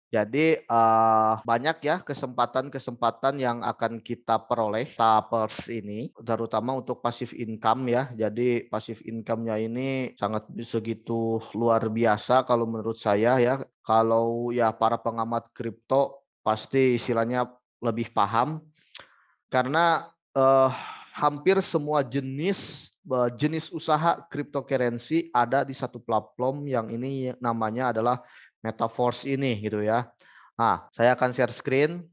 Jadi, banyak ya kesempatan-kesempatan yang akan kita peroleh tapers ini, terutama untuk passive income ya. Jadi passive income-nya ini sangat segitu luar biasa kalau menurut saya ya. Kalau ya para pengamat kripto pasti istilahnya lebih paham karena, hampir semua jenis usaha cryptocurrency ada di satu platform yang ini namanya adalah Metaverse ini gitu ya. Nah, saya akan share screen.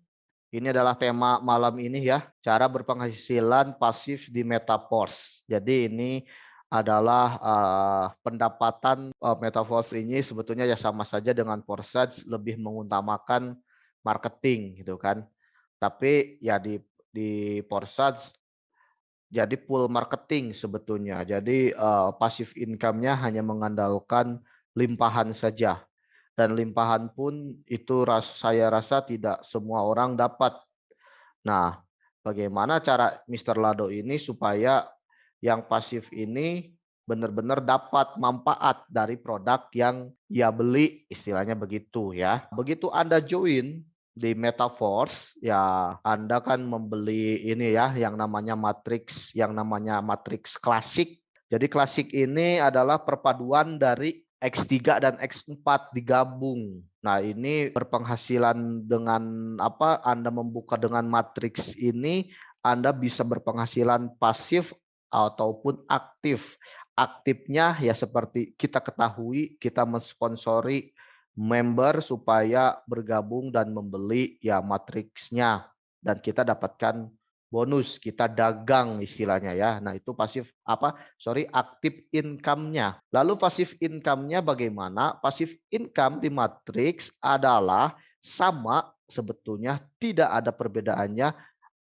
Ini adalah tema malam ini ya, cara berpenghasilan pasif di Metaverse. Jadi ini adalah, pendapatan, Metaverse ini sebetulnya ya sama saja dengan Forsage lebih mengutamakan marketing gitu kan. Tapi ya di Forsage jadi full marketing sebetulnya. Jadi, passive income-nya hanya mengandalkan limpahan saja, dan limpahan pun itu saya rasa tidak semua orang dapat. Nah, bagaimana cara Mister Lado ini supaya yang pasif ini benar-benar dapat manfaat dari produk yang ia beli, istilahnya begitu ya. Begitu Anda join di Metaverse, ya Anda kan membeli ini ya yang namanya Matrix Classic. Jadi Classic ini adalah perpaduan dari X3 dan X4 digabung. Nah, ini berpenghasilan dengan apa, Anda membuka dengan matriks ini, Anda bisa berpenghasilan pasif ataupun aktif. Aktifnya ya seperti kita ketahui, kita mensponsori member supaya bergabung dan membeli ya matriksnya dan kita dapatkan bonus, kita dagang istilahnya ya. Nah, itu pasif apa? Sorry, aktif income-nya. Lalu pasif income-nya bagaimana? Pasif income di matriks adalah sama sebetulnya, tidak ada perbedaannya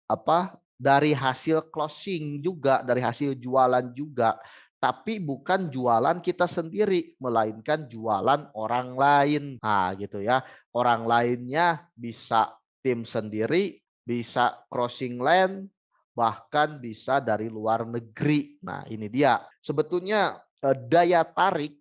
apa dari hasil closing juga, dari hasil jualan juga. Tapi bukan jualan kita sendiri, melainkan jualan orang lain. Nah, gitu ya. Orang lainnya bisa tim sendiri, bisa crossing land, bahkan bisa dari luar negeri. Nah, ini dia. Sebetulnya daya tarik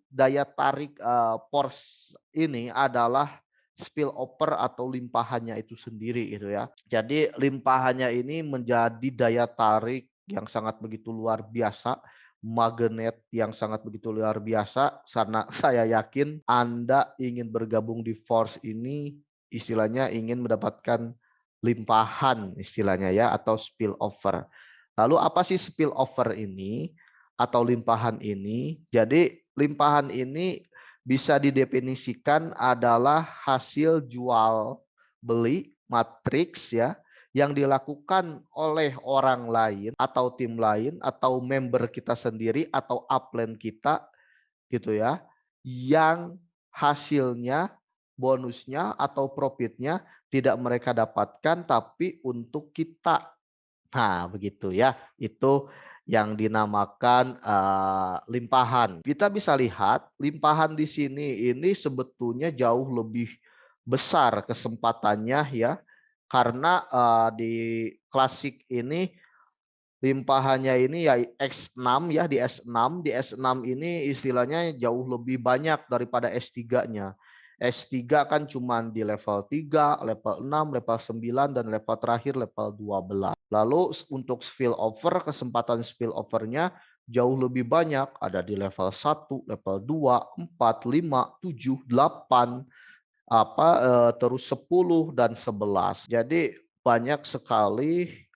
Porsche ini adalah spillover atau limpahannya itu sendiri gitu ya. Jadi limpahannya ini menjadi daya tarik yang sangat begitu luar biasa, magnet yang sangat begitu luar biasa karena saya yakin Anda ingin bergabung di Force ini istilahnya ingin mendapatkan limpahan istilahnya ya atau spillover. Lalu apa sih spillover ini atau limpahan ini? Jadi limpahan ini bisa didefinisikan adalah hasil jual beli matriks ya yang dilakukan oleh orang lain atau tim lain atau member kita sendiri atau upline kita gitu ya yang hasilnya bonusnya atau profitnya tidak mereka dapatkan tapi untuk kita. Nah, begitu ya. Itu yang dinamakan limpahan. Kita bisa lihat limpahan di sini ini sebetulnya jauh lebih besar kesempatannya ya. Karena di klasik ini limpahannya ini ya X6 ya di S6 ini istilahnya jauh lebih banyak daripada S3-nya. S3 kan cuma di level 3, level 6, level 9 dan level terakhir level 12. Lalu untuk spillover, kesempatan spillover-nya jauh lebih banyak, ada di level 1, level 2, 4, 5, 7, 8, terus 10 dan 11. Jadi banyak sekali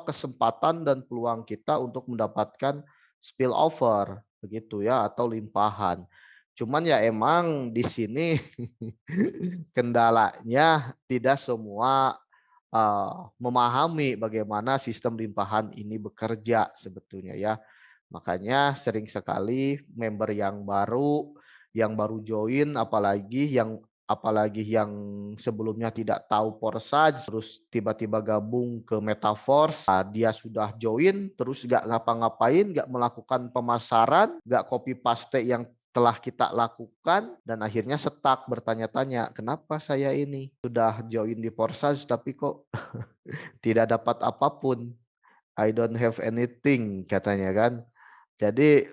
kesempatan dan peluang kita untuk mendapatkan spillover begitu ya atau limpahan. Cuman ya emang di sini kendalanya tidak semua memahami bagaimana sistem limpahan ini bekerja sebetulnya ya. Makanya sering sekali member yang baru join apalagi yang sebelumnya tidak tahu Forsage terus tiba-tiba gabung ke Metaverse, dia sudah join terus nggak ngapa-ngapain, nggak melakukan pemasaran, nggak copy paste yang telah kita lakukan dan akhirnya stuck bertanya-tanya, kenapa saya ini sudah join di Forsage tapi kok tidak dapat apapun. I don't have anything katanya kan. Jadi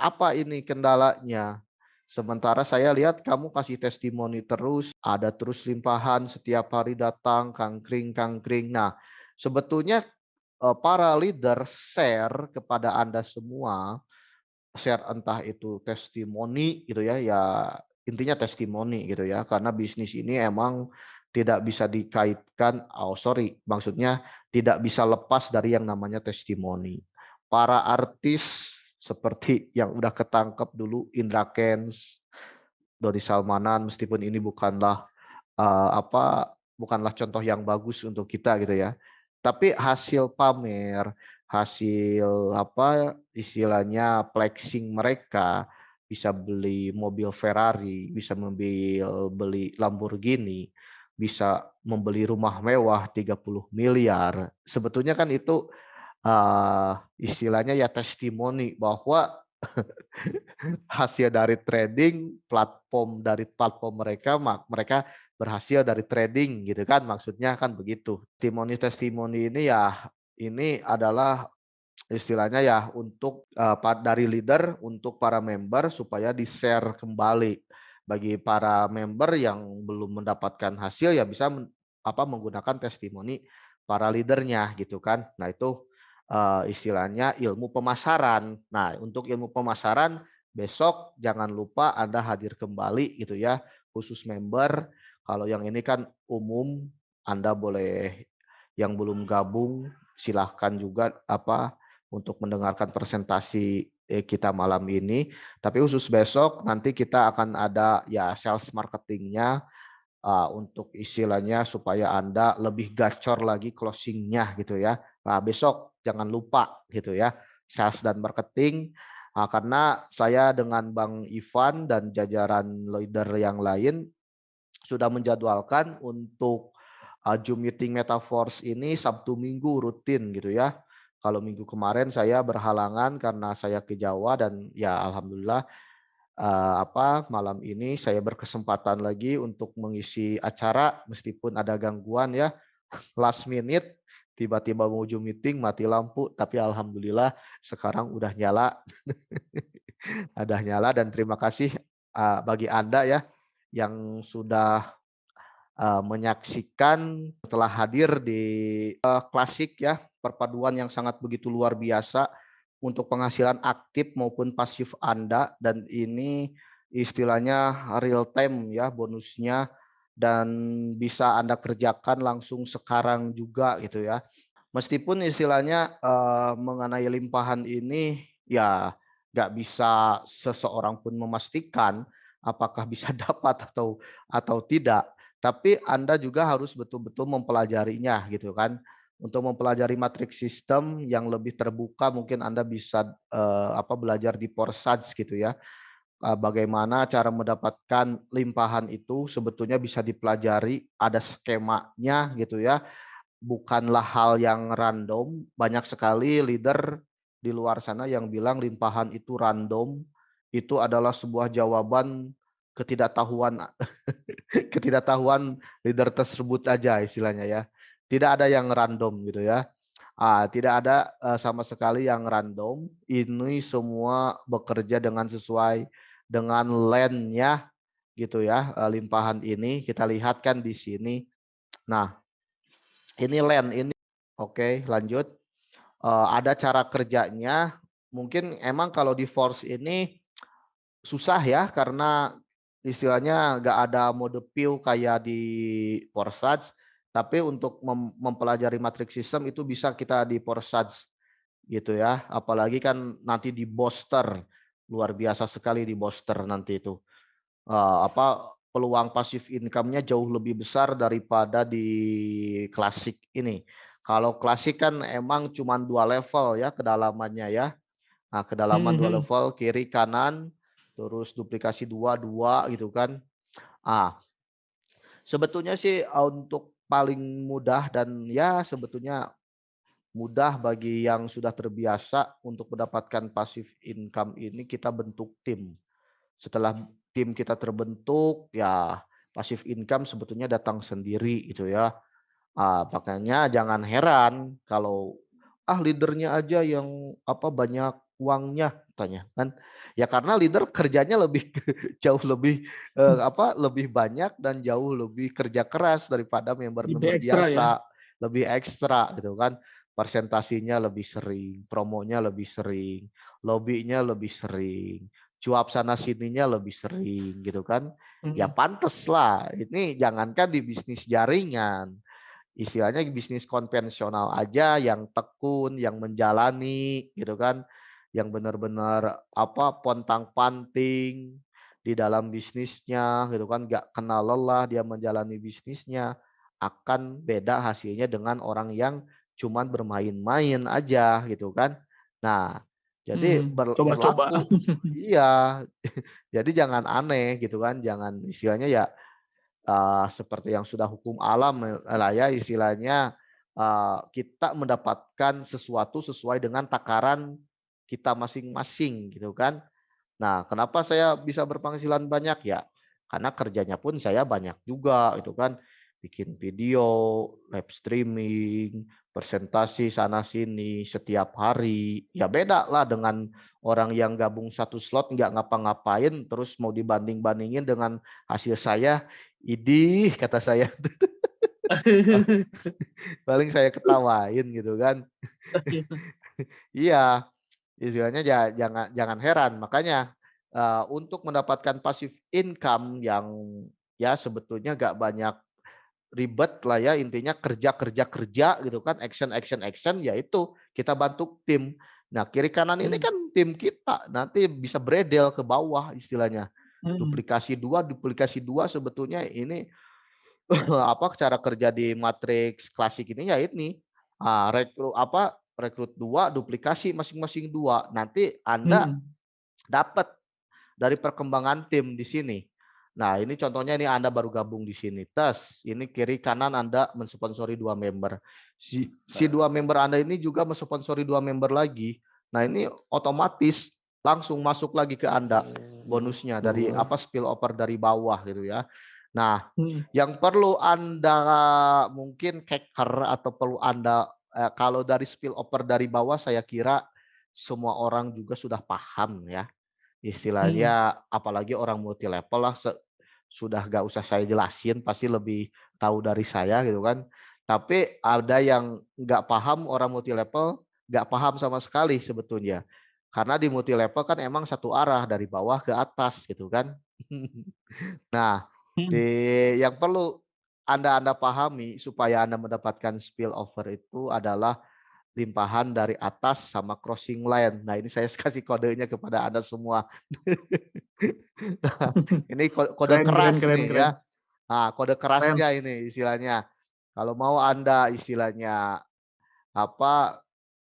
apa ini kendalanya? Sementara saya lihat kamu kasih testimoni terus, ada terus limpahan setiap hari datang, kangkring-kangkring. Nah, sebetulnya para leader share kepada Anda semua, share entah itu testimoni gitu ya, ya intinya testimoni gitu ya, karena bisnis ini emang tidak bisa dikaitkan, oh sorry, maksudnya tidak bisa lepas dari yang namanya testimoni. Para artis seperti yang udah ketangkep dulu, Indra Kents, Doni Salmanan, meskipun ini bukanlah bukanlah contoh yang bagus untuk kita gitu ya. Tapi hasil pamer, hasil istilahnya flexing mereka, bisa beli mobil Ferrari, bisa beli Lamborghini, bisa membeli rumah mewah 30 miliar. Sebetulnya kan itu istilahnya ya testimoni bahwa hasil dari trading platform mereka mereka berhasil dari trading gitu kan, maksudnya kan begitu. Testimoni ini ya, ini adalah istilahnya ya untuk dari leader untuk para member supaya di-share kembali bagi para member yang belum mendapatkan hasil, ya bisa menggunakan testimoni para leadernya gitu kan. Nah, itu istilahnya ilmu pemasaran. Nah, untuk ilmu pemasaran besok jangan lupa Anda hadir kembali gitu ya, khusus member. Kalau yang ini kan umum, Anda boleh, yang belum gabung silahkan juga untuk mendengarkan presentasi kita malam ini. Tapi khusus besok nanti kita akan ada ya sales marketingnya, untuk istilahnya supaya Anda lebih gacor lagi closingnya gitu ya. Nah, besok jangan lupa gitu ya, sales dan marketing. Karena saya dengan Bang Ivan dan jajaran leader yang lain sudah menjadwalkan untuk Zoom meeting Metaforce ini Sabtu Minggu rutin gitu ya. Kalau minggu kemarin saya berhalangan karena saya ke Jawa, dan ya alhamdulillah malam ini saya berkesempatan lagi untuk mengisi acara meskipun ada gangguan ya, last minute tiba-tiba mau Zoom meeting mati lampu, tapi alhamdulillah sekarang udah nyala. Udah nyala, dan terima kasih bagi Anda ya yang sudah menyaksikan telah hadir di klasik ya, perpaduan yang sangat begitu luar biasa untuk penghasilan aktif maupun pasif Anda, dan ini istilahnya real time ya bonusnya, dan bisa Anda kerjakan langsung sekarang juga gitu ya. Meskipun istilahnya mengenai limpahan ini ya nggak bisa seseorang pun memastikan apakah bisa dapat atau tidak. Tapi Anda juga harus betul-betul mempelajarinya gitu kan. Untuk mempelajari matriks sistem yang lebih terbuka, mungkin Anda bisa belajar di Forsage gitu ya. Bagaimana cara mendapatkan limpahan itu sebetulnya bisa dipelajari, ada skemanya gitu ya. Bukanlah hal yang random. Banyak sekali leader di luar sana yang bilang limpahan itu random. Itu adalah sebuah jawaban ketidaktahuan ketidaktahuan leader tersebut aja istilahnya ya. Tidak ada yang random gitu ya. Tidak ada sama sekali yang random. Ini semua bekerja dengan sesuai dengan land-nya gitu ya. Limpahan ini kita lihat kan di sini. Nah, ini land ini. Oke, lanjut. Ada cara kerjanya. Mungkin emang kalau di Force ini susah ya, karena istilahnya nggak ada mode view kayak di Forsage. Tapi untuk mempelajari matrix system itu bisa kita di Forsage gitu ya. Apalagi kan nanti di Booster, luar biasa sekali di Booster nanti itu. Peluang pasif income-nya jauh lebih besar daripada di klasik ini. Kalau klasik kan emang cuma 2 level ya kedalamannya ya. Nah, kedalaman 2 level kiri kanan, terus duplikasi dua gitu kan. Sebetulnya sih untuk paling mudah, dan ya sebetulnya mudah bagi yang sudah terbiasa untuk mendapatkan passive income ini, kita bentuk tim. Setelah tim kita terbentuk, ya passive income sebetulnya datang sendiri gitu ya. Makanya jangan heran kalau leadernya aja yang banyak uangnya, tanya kan. Ya karena leader kerjanya lebih jauh lebih lebih banyak dan jauh lebih kerja keras daripada Lebih member-member ekstra ya. biasa, lebih ekstra gitu kan. Presentasinya lebih sering, promonya lebih sering, lobbynya lebih sering, cuap sana sininya lebih sering gitu kan. Ya Mm, pantes lah. Ini jangankan di bisnis jaringan, istilahnya bisnis konvensional aja yang tekun, yang menjalani gitu kan, yang benar-benar pontang-panting di dalam bisnisnya gitu kan, nggak kenal lelah dia menjalani bisnisnya, akan beda hasilnya dengan orang yang cuman bermain-main aja gitu kan. Nah, jadi Coba-coba. berlaku iya. Jadi jangan aneh gitu kan, jangan istilahnya ya seperti yang sudah hukum alam lah ya istilahnya, kita mendapatkan sesuatu sesuai dengan takaran kita masing-masing gitu kan. Nah, kenapa saya bisa berpenghasilan banyak ya? Karena kerjanya pun saya banyak juga itu kan. Bikin video, live streaming, presentasi sana sini setiap hari. Ya beda lah dengan orang yang gabung satu slot nggak ngapa-ngapain terus mau dibanding-bandingin dengan hasil saya. Idih kata saya. Paling saya ketawain gitu kan. Iya, istilahnya jangan jangan heran. Makanya untuk mendapatkan passive income yang ya sebetulnya nggak banyak ribet lah ya, intinya kerja kerja kerja gitu kan, action action action, yaitu kita bantu tim. Nah kiri kanan ini Mm, kan tim kita nanti bisa beredel ke bawah istilahnya. mm, Duplikasi dua sebetulnya ini cara kerja di matriks klasik ini ya ini, rekrut dua, duplikasi masing-masing dua. Nanti Anda mm, dapat dari perkembangan tim di sini. Nah, ini contohnya ini Anda baru gabung di sini. Tes, ini kiri kanan Anda mensponsori dua member. Si dua member Anda ini juga mensponsori dua member lagi. Nah, ini otomatis langsung masuk lagi ke Anda bonusnya dari spill over dari bawah gitu ya. Nah, mm. yang perlu Anda mungkin hacker atau perlu Anda kalau dari spill over dari bawah saya kira semua orang juga sudah paham ya. Mm, Istilahnya apalagi orang multi level lah sudah gak usah saya jelasin pasti lebih tahu dari saya gitu kan. Tapi ada yang nggak paham orang multi level, nggak paham sama sekali sebetulnya. Karena di multi level kan emang satu arah dari bawah ke atas gitu kan. Nah, di mm. yang perlu Anda pahami supaya Anda mendapatkan spillover itu adalah limpahan dari atas sama crossing line. Nah, ini saya kasih kodenya kepada Anda semua. Nah, ini kode Keren, keren, keras keren, nih ya. keren, Nah, kode keren. kerasnya ini istilahnya. Kalau mau Anda istilahnya apa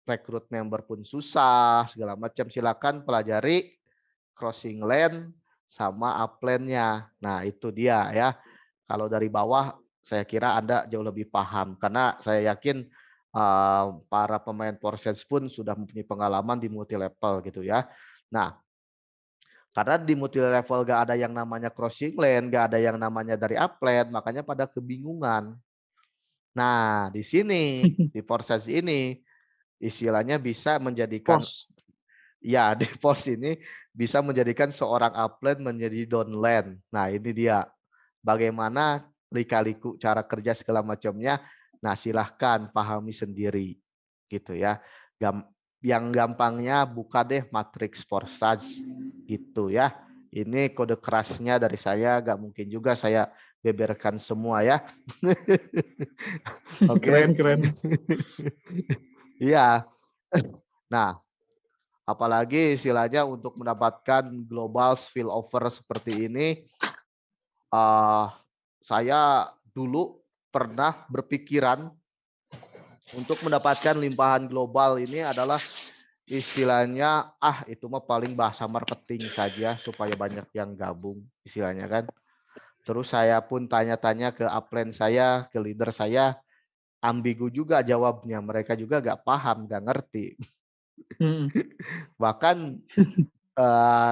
rekrut member pun susah segala macam, silakan pelajari crossing lane sama upline-nya. Nah, itu dia ya. Kalau dari bawah saya kira Anda jauh lebih paham karena saya yakin para pemain Porsche pun sudah mempunyai pengalaman di multi level gitu ya. Nah, karena di multi level gak ada yang namanya crossing lane, gak ada yang namanya dari upline, makanya pada kebingungan. Nah, di sini di Porsche ini istilahnya bisa menjadikan Pos. ya di pos ini bisa menjadikan seorang upline menjadi downline. Nah, ini dia. Bagaimana lika-liku cara kerja segala macamnya. Nah, silahkan pahami sendiri gitu ya. Yang gampangnya buka deh matriks Forsage gitu ya. Ini kode kerasnya dari saya, gak mungkin juga saya beberkan semua ya. Oke. Keren, keren. Iya. Nah, apalagi istilahnya untuk mendapatkan global spillover seperti ini, uh, saya dulu pernah berpikiran untuk mendapatkan limpahan global ini adalah istilahnya itu mah paling bahasa marketing saja supaya banyak yang gabung istilahnya kan. Terus saya pun tanya-tanya ke upline saya, ke leader saya, ambigu juga jawabnya. Mereka juga gak paham, gak ngerti. Mm. Bahkan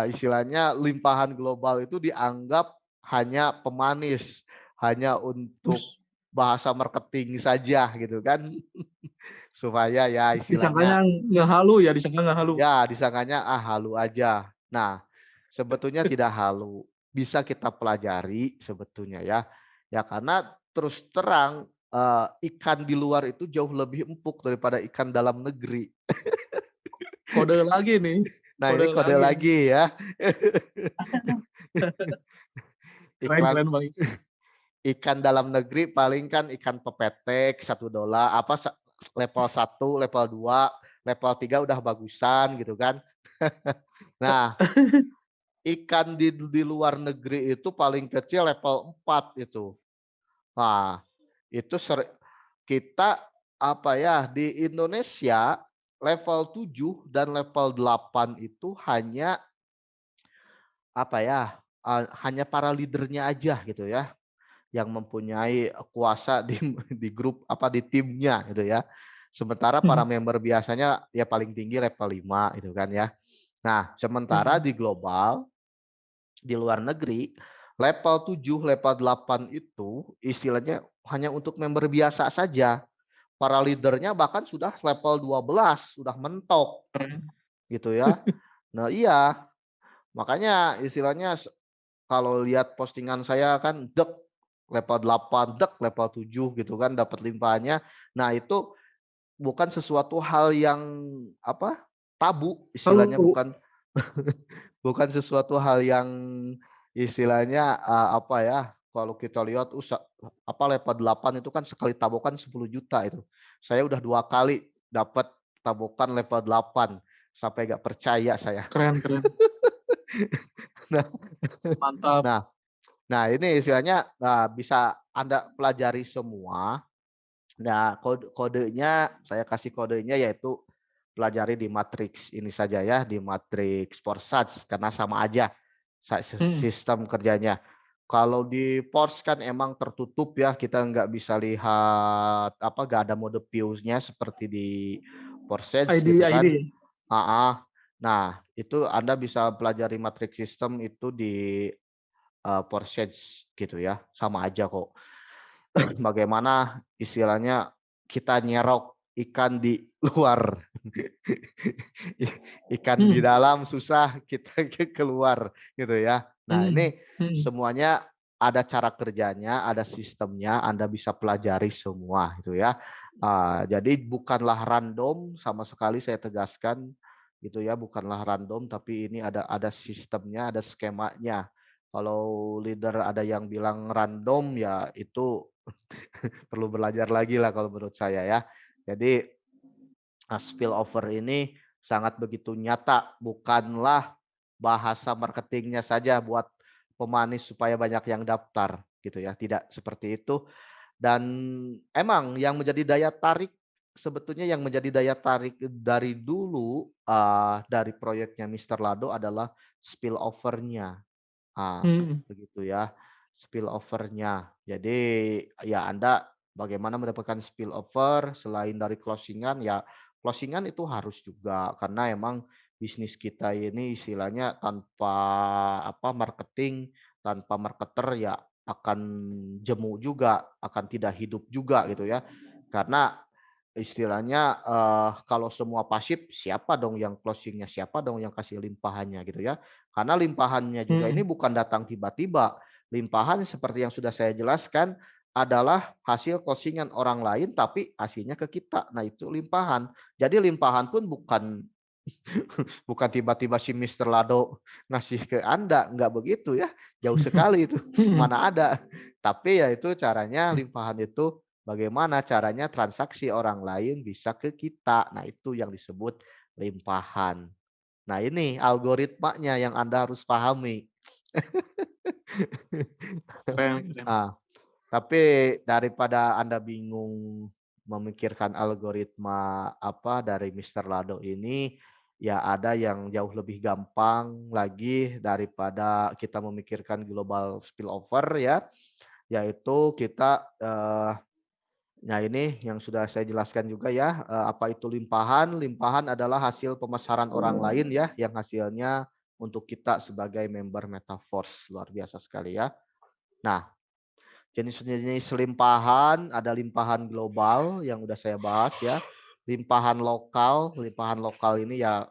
istilahnya limpahan global itu dianggap hanya pemanis, hanya untuk Us, bahasa marketing saja gitu kan. Supaya ya disangkanya istilahnya nggak halu ya, disangka nggak halu. ya disangkanya halu aja. Nah, sebetulnya tidak halu, bisa kita pelajari sebetulnya ya. Ya karena terus terang, ikan di luar itu jauh lebih empuk daripada ikan dalam negeri. Kode lagi nih, Nah kode ini kode lagi nih. lagi ya. Keren Iklan keren Bang Is. ikan dalam negeri paling kan ikan pepetek $1, apa level 1, level 2, level 3 udah bagusan gitu kan. Nah, ikan di luar negeri itu paling kecil level 4 itu. Nah, itu kita apa ya, di Indonesia level 7 dan level 8 itu hanya apa ya, hanya para leadernya aja gitu ya, yang mempunyai kuasa di di grup apa, di timnya gitu ya. Sementara para Mhm, member biasanya ya paling tinggi level 5 gitu kan ya. Nah, sementara mhm. di global, di luar negeri, level 7 level 8 itu istilahnya hanya untuk member biasa saja. Para leadernya bahkan sudah level 12 sudah mentok Keren. gitu ya. Nah iya, makanya istilahnya kalau lihat postingan saya kan dek level 8 dek level 7 gitu kan dapat limpahannya. Nah itu bukan sesuatu hal yang apa, tabu istilahnya, Lalu bukan bukan sesuatu hal yang istilahnya, apa ya, kalau kita lihat apa, level 8 itu kan sekali tabokan 10 juta itu. Saya udah 2 kali dapat tabokan level 8 sampai nggak percaya saya. keren keren, Nah mantap. nah nah ini istilahnya, bisa Anda pelajari semua. Nah kodenya saya kasih kodenya yaitu pelajari di matriks ini saja ya, di matriks Forsage karena sama aja Mhm, sistem kerjanya. Kalau di Porsche kan emang tertutup ya, kita nggak bisa lihat apa, nggak ada mode views-nya seperti di Forsage ID gitu ID. kan. Heeh. Nah, itu Anda bisa pelajari matriks sistem itu di, Forsage gitu ya, sama aja kok. Bagaimana istilahnya kita nyerok ikan di luar. Ikan di Mhm, dalam susah, kita keluar gitu ya. Nah, mhm, ini mhm. semuanya ada cara kerjanya, ada sistemnya, Anda bisa pelajari semua gitu ya. Jadi bukanlah random sama sekali saya tegaskan gitu ya, bukanlah random tapi ini ada sistemnya, ada skemanya. Kalau leader ada yang bilang random ya itu perlu belajar lagi lah kalau menurut saya ya. Jadi spillover ini sangat begitu nyata, bukanlah bahasa marketingnya saja buat pemanis supaya banyak yang daftar gitu ya, tidak seperti itu. Dan emang yang menjadi daya tarik sebetulnya yang menjadi daya tarik dari dulu, dari proyeknya Mister Lado adalah spillover-nya. Mhm. Begitu ya, spillover-nya. Jadi ya Anda bagaimana mendapatkan spillover selain dari closing-an, ya closing-an itu harus juga karena emang bisnis kita ini istilahnya tanpa apa, marketing, tanpa marketer ya akan jemu juga, akan tidak hidup juga gitu ya. Karena istilahnya, kalau semua pasif, siapa dong yang closing-nya, siapa dong yang kasih limpahannya gitu ya. Karena limpahannya juga ini Mhm. bukan datang tiba-tiba. Limpahan seperti yang sudah saya jelaskan adalah hasil closing orang lain tapi hasilnya ke kita. Nah itu limpahan. Jadi limpahan pun bukan bukan tiba-tiba si Mister Lado ngasih ke Anda, nggak begitu ya, jauh sekali itu, Mhm. mana ada. Tapi ya itu caranya limpahan itu bagaimana caranya transaksi orang lain bisa ke kita. Nah itu yang disebut limpahan. Nah ini algoritmanya yang Anda harus pahami. Keren keren. Ah, tapi daripada Anda bingung memikirkan algoritma apa dari Mister Lado ini, ya ada yang jauh lebih gampang lagi daripada kita memikirkan global spillover ya, yaitu kita nah ini yang sudah saya jelaskan juga ya, apa itu limpahan. Limpahan adalah hasil pemasaran orang lain ya, yang hasilnya untuk kita sebagai member Metaverse. Luar biasa sekali ya. Nah, jenis-jenis limpahan, ada limpahan global yang udah saya bahas ya. Limpahan lokal ini ya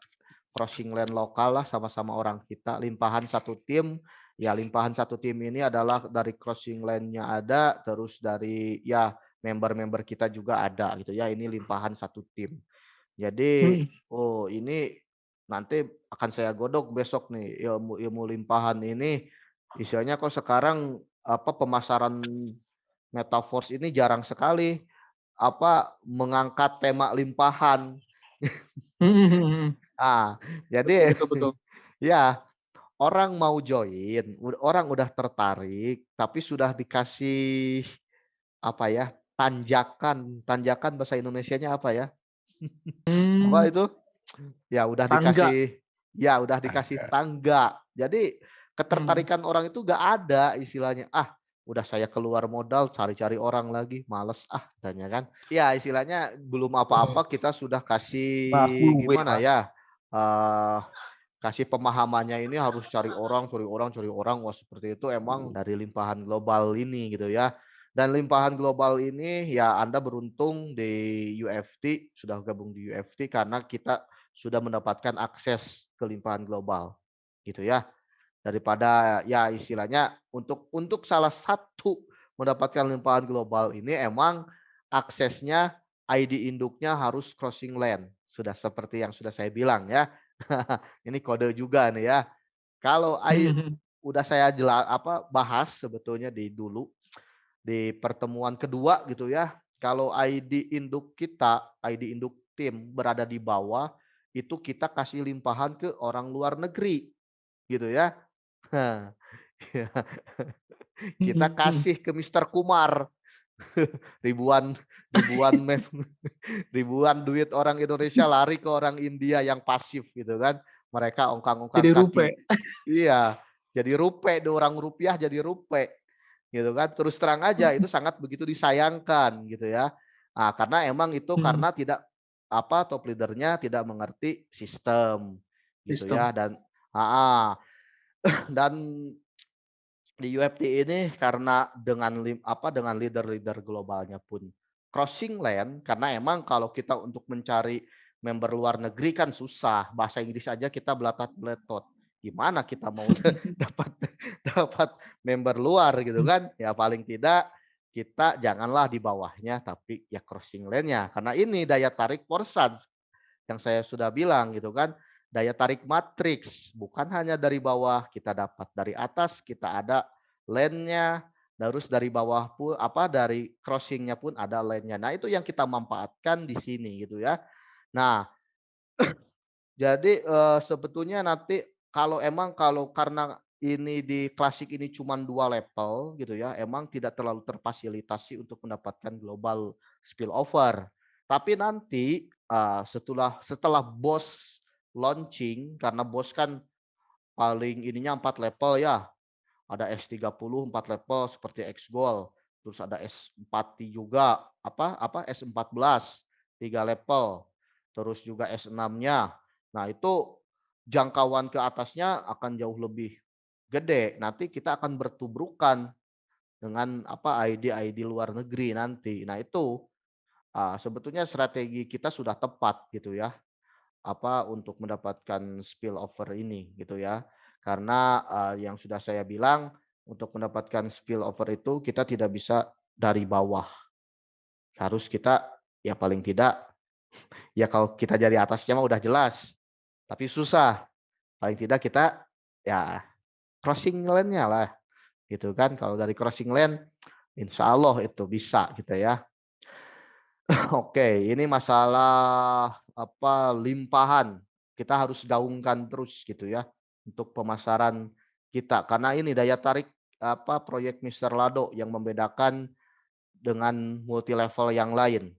crossing lane lokal lah sama-sama orang kita, limpahan satu tim. Ya, limpahan satu tim ini adalah dari crossing lane-nya ada, terus dari ya member-member kita juga ada gitu ya. Ini limpahan satu tim. Jadi, Mhm. oh ini nanti akan saya godok besok nih ilmu-ilmu limpahan ini. Istilahnya kok sekarang apa pemasaran Metaverse ini jarang sekali apa mengangkat tema limpahan. Mhm mhm mhm. Ah, Betul jadi betul betul. ya orang mau join, orang udah tertarik, tapi sudah dikasih apa ya tanjakan, tanjakan bahasa Indonesianya apa ya? Apa Mmm, itu? tangga. Ya udah dikasih Tangga. tangga. Jadi Mhm. ketertarikan orang itu gak ada istilahnya. Ah, udah saya keluar modal cari-cari orang lagi, males ah katanya kan. Ya istilahnya belum apa-apa kita sudah Ngaku kasih gue, gimana Mas. ya? eh Kasih pemahamannya ini harus cari orang, cari orang, cari orang. Wah, seperti itu emang dari limpahan global ini gitu ya. Dan limpahan global ini ya Anda beruntung di UFT, sudah gabung di UFT karena kita sudah mendapatkan akses ke limpahan global gitu ya. Daripada ya istilahnya untuk salah satu mendapatkan limpahan global ini emang aksesnya ID induknya harus crossing lane. Sudah seperti yang sudah saya bilang ya. Ini kode juga nih ya. Kalau Mhm mhm. udah saya bahas sebetulnya di pertemuan kedua gitu ya. Kalau ID induk kita, ID induk tim berada di bawah, itu kita kasih limpahan ke orang luar negeri gitu ya. Nah, kita Mhm mhm. kasih ke Mister Kumar ribuan ribuan ribuan duit orang Indonesia lari ke orang India yang pasif gitu kan. Mereka ongkang-ongkang Jadi rupe. kaki. Iya, jadi rupiah, orang rupiah jadi rupiah gitu kan. Terus terang aja itu sangat begitu disayangkan gitu ya. Nah, karena emang itu Mhm. karena tidak apa top leadernya tidak mengerti sistem gitu Sistem. ya ah, dan di UFT ini karena dengan leader-leader globalnya pun crossing land karena emang kalau kita untuk mencari member luar negeri kan susah bahasa Inggris aja kita belatot-beletot gimana kita mau dapat dapat member luar gitu kan ya paling tidak kita janganlah di bawahnya tapi ya crossing land-nya karena ini daya tarik Porsche yang saya sudah bilang gitu kan, daya tarik matriks bukan hanya dari bawah kita dapat, dari atas kita ada lane-nya, terus dari bawah pun dari crossing-nya pun ada lane-nya. Nah, itu yang kita manfaatkan di sini gitu ya. Nah, jadi sebetulnya nanti kalau karena ini di klasik ini cuma 2 level gitu ya, emang tidak terlalu terfasilitasi untuk mendapatkan global spillover. Tapi nanti, setelah BOSS launching, karena BOSS kan paling ininya 4 level ya, ada S30 4 level seperti X-Gold, terus ada S40 juga, S14 3 level, terus juga S6-nya. Nah, itu jangkauan ke atasnya akan jauh lebih gede. Nanti kita akan bertubrukan dengan ID-ID luar negeri nanti. Nah, itu sebetulnya strategi kita sudah tepat gitu ya untuk mendapatkan spillover ini gitu ya. Karena yang sudah saya bilang untuk mendapatkan spillover itu kita tidak bisa dari bawah. Harus kita ya paling tidak ya kalau kita dari atasnya mah udah jelas, tapi susah. Paling tidak kita ya crossing lane-nya lah gitu kan. Kalau dari crossing lane insya Allah itu bisa gitu ya. Oke, ini masalah limpahan. Kita harus gaungkan terus gitu ya untuk pemasaran kita. Karena ini daya tarik proyek Mister Lado yang membedakan dengan multi level yang lain